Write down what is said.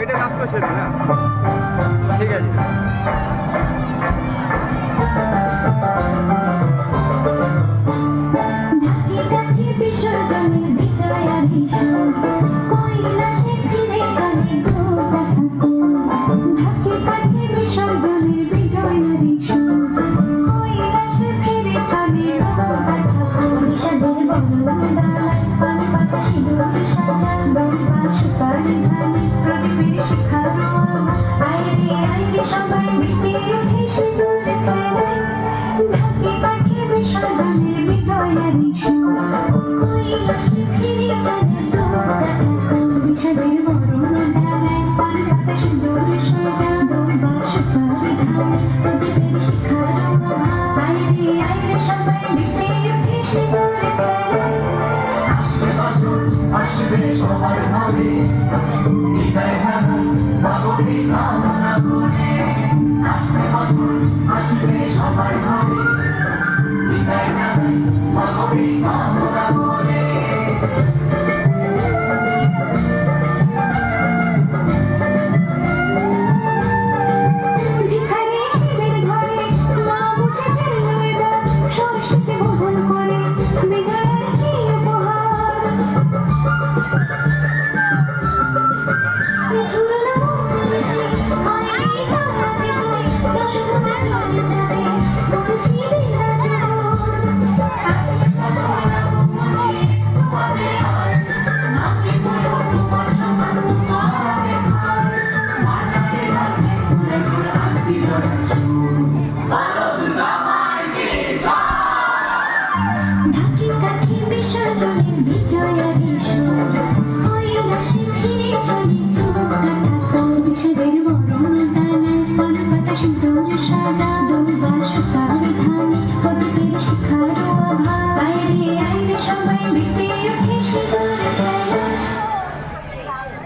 এটা নাচ করছে না, ঠিক আছে। সবার হবে বিদায় জানাই মাগো কামনা করে আসছে বছর আসবে সবার হবে বিদায় জানাই মাগো কামনা করে বিজয়ারি সুর কৈলাসে ফিরে চলি বিষদের বরণ দানায় পান পাতা সিঁদুর সাজা দুর্বা সুতা